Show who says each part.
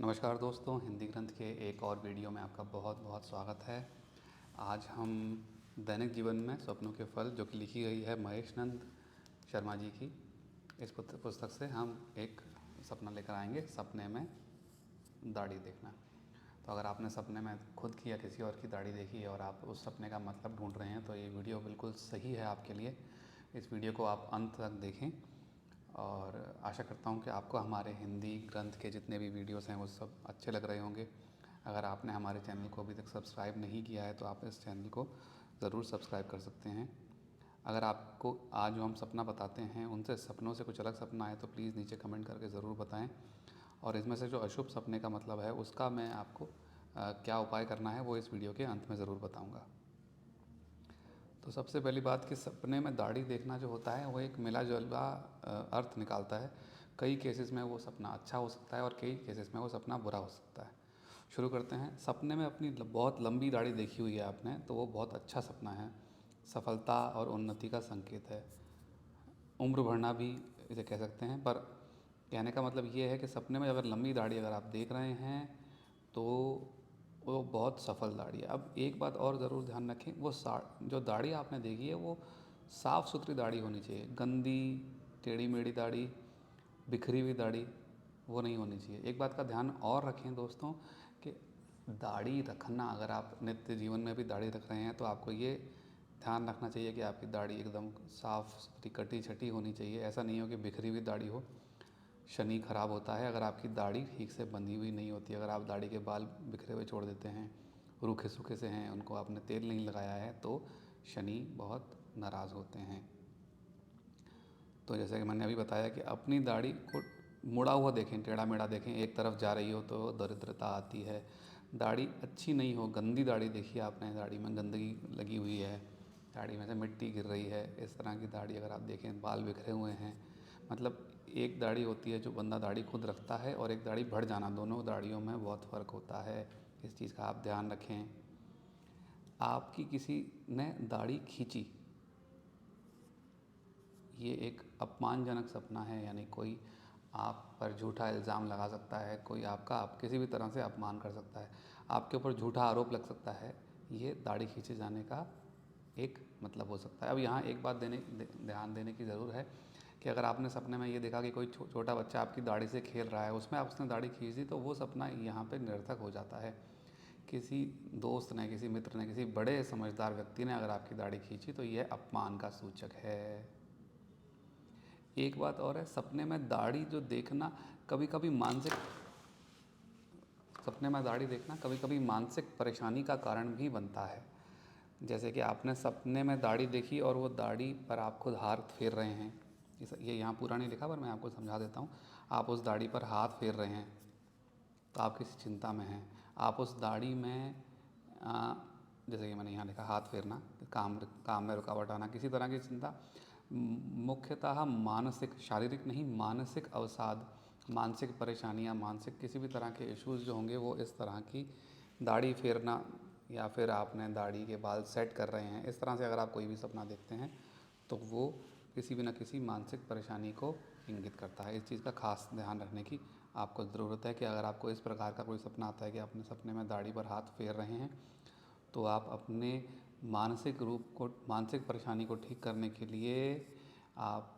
Speaker 1: नमस्कार दोस्तों, हिंदी ग्रंथ के एक और वीडियो में आपका बहुत बहुत स्वागत है। आज हम दैनिक जीवन में स्वप्नों के फल, जो कि लिखी गई है महेश नंद शर्मा जी की, इस पुस्तक से हम एक सपना लेकर आएंगे, सपने में दाढ़ी देखना। तो अगर आपने सपने में खुद की या किसी और की दाढ़ी देखी है और आप उस सपने का मतलब ढूंढ रहे हैं तो ये वीडियो बिल्कुल सही है आपके लिए। इस वीडियो को आप अंत तक देखें और आशा करता हूँ कि आपको हमारे हिंदी ग्रंथ के जितने भी वीडियोस हैं वो सब अच्छे लग रहे होंगे। अगर आपने हमारे चैनल को अभी तक सब्सक्राइब नहीं किया है तो आप इस चैनल को ज़रूर सब्सक्राइब कर सकते हैं। अगर आपको आज जो हम सपना बताते हैं उनसे सपनों से कुछ अलग सपना है तो प्लीज़ नीचे कमेंट करके ज़रूर बताएं। और इसमें से जो अशुभ सपने का मतलब है उसका मैं आपको क्या उपाय करना है वो इस वीडियो के अंत में ज़रूर बताऊँगा। तो सबसे पहली बात कि सपने में दाढ़ी देखना जो होता है वो एक मिला जुला अर्थ निकालता है। कई केसेस में वो सपना अच्छा हो सकता है और कई केसेस में वो सपना बुरा हो सकता है। शुरू करते हैं। सपने में अपनी बहुत लंबी दाढ़ी देखी हुई है आपने तो वो बहुत अच्छा सपना है, सफलता और उन्नति का संकेत है। उम्र बढ़ना भी इसे कह सकते हैं, पर कहने का मतलब ये है कि सपने में अगर लंबी दाढ़ी अगर आप देख रहे हैं तो वो बहुत सफल दाढ़ी है। अब एक बात और ज़रूर ध्यान रखें, वो जो दाढ़ी आपने देखी है वो साफ़ सुथरी दाढ़ी होनी चाहिए। गंदी टेढ़ी मेढ़ी दाढ़ी, बिखरी हुई दाढ़ी वो नहीं होनी चाहिए। एक बात का ध्यान और रखें दोस्तों कि दाढ़ी रखना, अगर आप नित्य जीवन में भी दाढ़ी रख रहे हैं तो आपको ये ध्यान रखना चाहिए कि आपकी दाढ़ी एकदम साफ़ सुथरी कटी छटी होनी चाहिए। ऐसा नहीं हो कि बिखरी हुई दाढ़ी हो। शनि खराब होता है अगर आपकी दाढ़ी ठीक से बंधी हुई नहीं होती। अगर आप दाढ़ी के बाल बिखरे हुए छोड़ देते हैं, रूखे सूखे से हैं, उनको आपने तेल नहीं लगाया है तो शनि बहुत नाराज़ होते हैं। तो जैसे कि मैंने अभी बताया कि अपनी दाढ़ी को मुड़ा हुआ देखें, टेढ़ा मेढ़ा देखें, एक तरफ जा रही हो तो दरिद्रता आती है। दाढ़ी अच्छी नहीं हो, गंदी दाढ़ी देखी आपने, दाढ़ी में गंदगी लगी हुई है, दाढ़ी में से मिट्टी गिर रही है, इस तरह की दाढ़ी अगर आप देखें, बाल बिखरे हुए हैं, मतलब एक दाढ़ी होती है जो बंदा दाढ़ी खुद रखता है और एक दाढ़ी बढ़ जाना, दोनों दाढ़ियों में बहुत फ़र्क होता है। इस चीज़ का आप ध्यान रखें। आपकी किसी ने दाढ़ी खींची, ये एक अपमानजनक सपना है, यानी कोई आप पर झूठा इल्ज़ाम लगा सकता है, कोई आपका आप किसी भी तरह से अपमान कर सकता है, आपके ऊपर झूठा आरोप लग सकता है। ये दाढ़ी खींचे जाने का एक मतलब हो सकता है। अब यहाँ एक बात ध्यान देने की ज़रूर है कि अगर आपने सपने में ये देखा कि कोई छोटा बच्चा आपकी दाढ़ी से खेल रहा है, उसमें उसने दाढ़ी खींच दी, तो वो सपना यहाँ पे निरर्थक हो जाता है। किसी दोस्त ने, किसी मित्र ने, किसी बड़े समझदार व्यक्ति ने अगर आपकी दाढ़ी खींची तो यह अपमान का सूचक है। एक बात और है, सपने में दाढ़ी जो देखना कभी कभी मानसिक सपने में दाढ़ी देखना कभी कभी मानसिक परेशानी का कारण भी बनता है। जैसे कि आपने सपने में दाढ़ी देखी और वो दाढ़ी पर आप खुद हाथ फेर रहे हैं। ये यहाँ पूरा नहीं लिखा पर मैं आपको समझा देता हूँ। आप उस दाढ़ी पर हाथ फेर रहे हैं तो आप किसी चिंता में हैं। आप उस दाढ़ी में जैसे कि मैंने यहाँ लिखा, हाथ फेरना, काम में रुकावट आना, किसी तरह की चिंता, मुख्यतः मानसिक, शारीरिक नहीं, मानसिक अवसाद, मानसिक परेशानियाँ, मानसिक किसी भी तरह के इश्यूज़ जो होंगे वो इस तरह की दाढ़ी फेरना या फिर आपने दाढ़ी के बाल सेट कर रहे हैं, इस तरह से अगर आप कोई भी सपना देखते हैं तो वो किसी भी न किसी मानसिक परेशानी को इंगित करता है। इस चीज़ का खास ध्यान रखने की आपको ज़रूरत है कि अगर आपको इस प्रकार का कोई सपना आता है कि अपने सपने में दाढ़ी पर हाथ फेर रहे हैं तो आप अपने मानसिक रूप को, मानसिक परेशानी को ठीक करने के लिए आप